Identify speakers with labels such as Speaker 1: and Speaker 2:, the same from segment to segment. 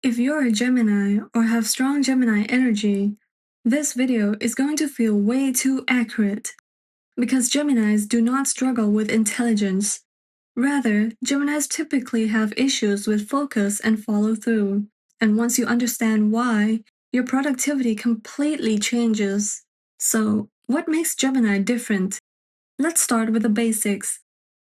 Speaker 1: If you're a Gemini or have strong Gemini energy, this video is going to feel way too accurate because Geminis do not struggle with intelligence. Rather, Geminis typically have issues with focus and follow through, and once you understand why, your productivity completely changes. So, what makes Gemini different? Let's start with the basics.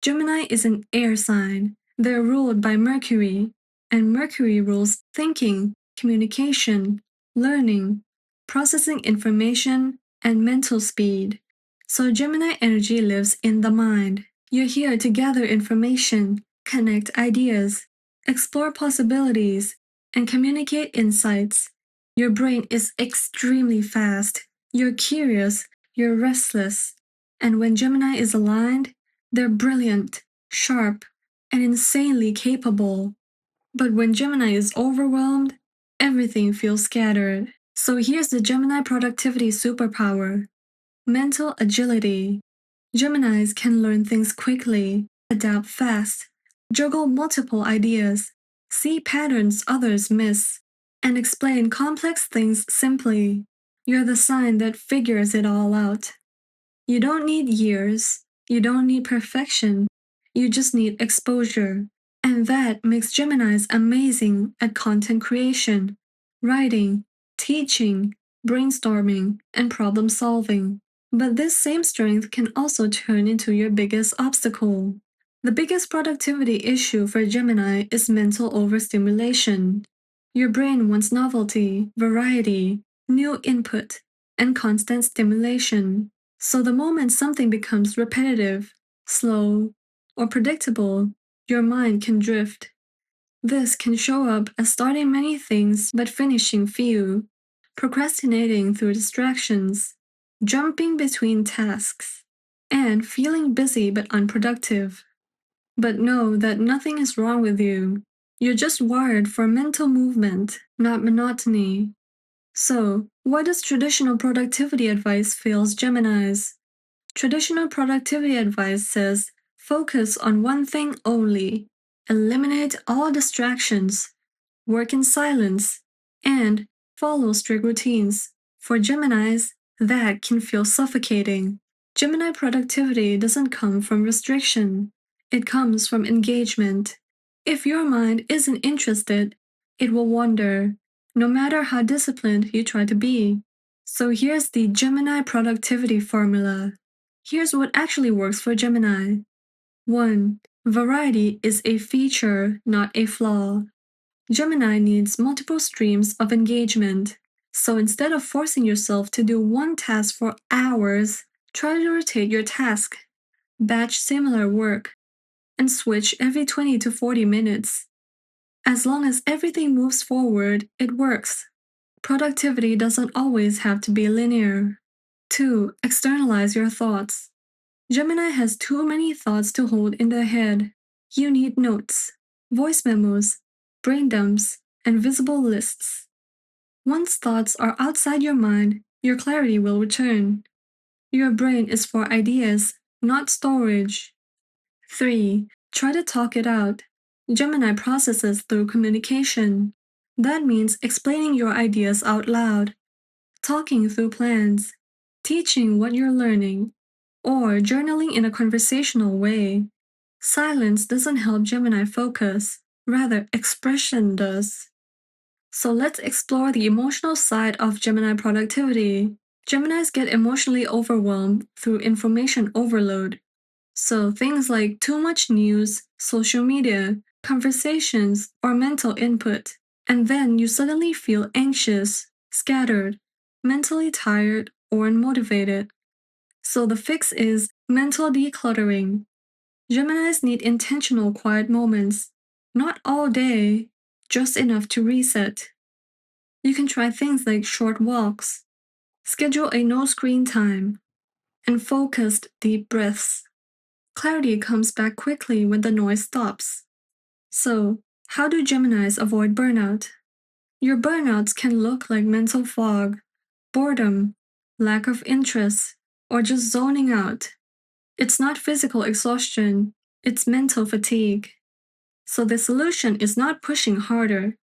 Speaker 1: Gemini is an air sign. They're ruled by Mercury, and Mercury rules thinking, communication, learning, processing information, and mental speed. So Gemini energy lives in the mind. You're here to gather information, connect ideas, explore possibilities, and communicate insights. Your brain is extremely fast. You're curious, you're restless. And when Gemini is aligned, they're brilliant, sharp, and insanely capable. But when Gemini is overwhelmed, everything feels scattered. So here's the Gemini productivity superpower: mental agility. Geminis can learn things quickly, adapt fast, juggle multiple ideas, see patterns others miss, and explain complex things simply. You're the sign that figures it all out. You don't need years. You don't need perfection. You just need exposure. And that makes Geminis amazing at content creation, writing, teaching, brainstorming, and problem solving. But this same strength can also turn into your biggest obstacle. The biggest productivity issue for Gemini is mental overstimulation. Your brain wants novelty, variety, new input, and constant stimulation. So the moment something becomes repetitive, slow, or predictable, your mind can drift. This can show up as starting many things but finishing few, procrastinating through distractions, jumping between tasks, and feeling busy but unproductive. But know that nothing is wrong with you. You're just wired for mental movement, not monotony. So, why does traditional productivity advice fails Geminis? Traditional productivity advice says focus on one thing only, eliminate all distractions, work in silence, and follow strict routines. For Geminis, that can feel suffocating. Gemini productivity doesn't come from restriction, it comes from engagement. If your mind isn't interested, it will wander, no matter how disciplined you try to be. So here's the Gemini productivity formula. Here's what actually works for Gemini. 1. Variety is a feature, not a flaw. Gemini needs multiple streams of engagement. So instead of forcing yourself to do one task for hours, try to rotate your task, batch similar work, and switch every 20 to 40 minutes. As long as everything moves forward, it works. Productivity doesn't always have to be linear. 2. Externalize your thoughts. Gemini has too many thoughts to hold in their head. You need notes, voice memos, brain dumps, and visible lists. Once thoughts are outside your mind, your clarity will return. Your brain is for ideas, not storage. 3. Try to talk it out. Gemini processes through communication. That means explaining your ideas out loud, talking through plans, teaching what you're learning, or journaling in a conversational way. Silence doesn't help Gemini focus, rather, expression does. So let's explore the emotional side of Gemini productivity. Geminis get emotionally overwhelmed through information overload. So things like too much news, social media, conversations, or mental input. And then you suddenly feel anxious, scattered, mentally tired, or unmotivated. So the fix is mental decluttering. Geminis need intentional quiet moments. Not all day, just enough to reset. You can try things like short walks, schedule a no screen time, and focused deep breaths. Clarity comes back quickly when the noise stops. So, how do Geminis avoid burnout? Your burnouts can look like mental fog, boredom, lack of interest, or just zoning out. It's not physical exhaustion, it's mental fatigue. So the solution is not pushing harder.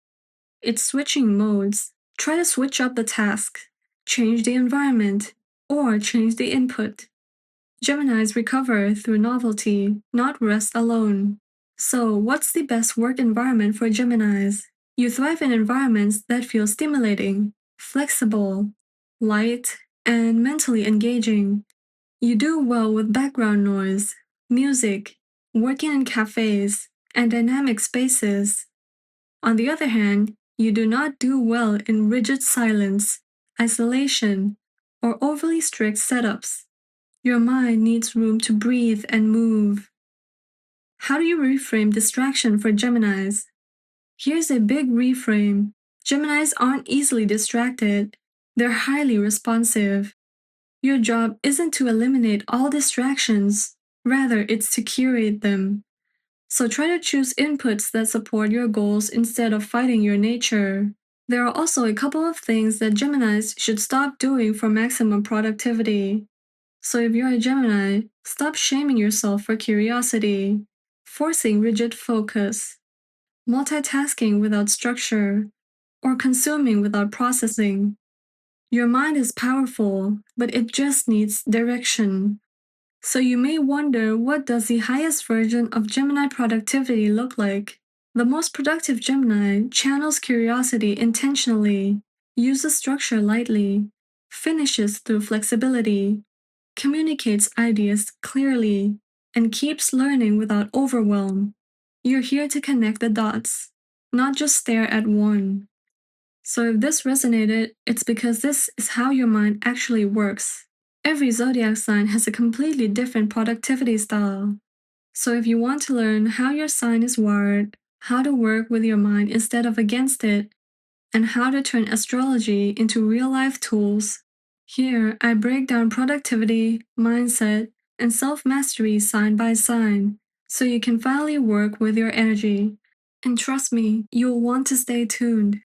Speaker 1: It's switching modes. Try to switch up the task, change the environment, or change the input. Geminis recover through novelty, not rest alone. So, what's the best work environment for Geminis? You thrive in environments that feel stimulating, flexible, light, and mentally engaging. You do well with background noise, music, working in cafes, and dynamic spaces. On the other hand, you do not do well in rigid silence, isolation, or overly strict setups. Your mind needs room to breathe and move. How do you reframe distraction for Geminis? Here's a big reframe. Geminis aren't easily distracted, they're highly responsive. Your job isn't to eliminate all distractions, rather, it's to curate them. So try to choose inputs that support your goals instead of fighting your nature. There are also a couple of things that Geminis should stop doing for maximum productivity. So if you're a Gemini, stop shaming yourself for curiosity, forcing rigid focus, multitasking without structure, or consuming without processing. Your mind is powerful, but it just needs direction. So you may wonder, what does the highest version of Gemini productivity look like? The most productive Gemini channels curiosity intentionally, uses structure lightly, finishes through flexibility, communicates ideas clearly, and keeps learning without overwhelm. You're here to connect the dots, not just stare at one. So if this resonated, it's because this is how your mind actually works. Every zodiac sign has a completely different productivity style. So if you want to learn how your sign is wired, how to work with your mind instead of against it, and how to turn astrology into real-life tools, here I break down productivity, mindset, and self-mastery sign by sign, so you can finally work with your energy. And trust me, you'll want to stay tuned.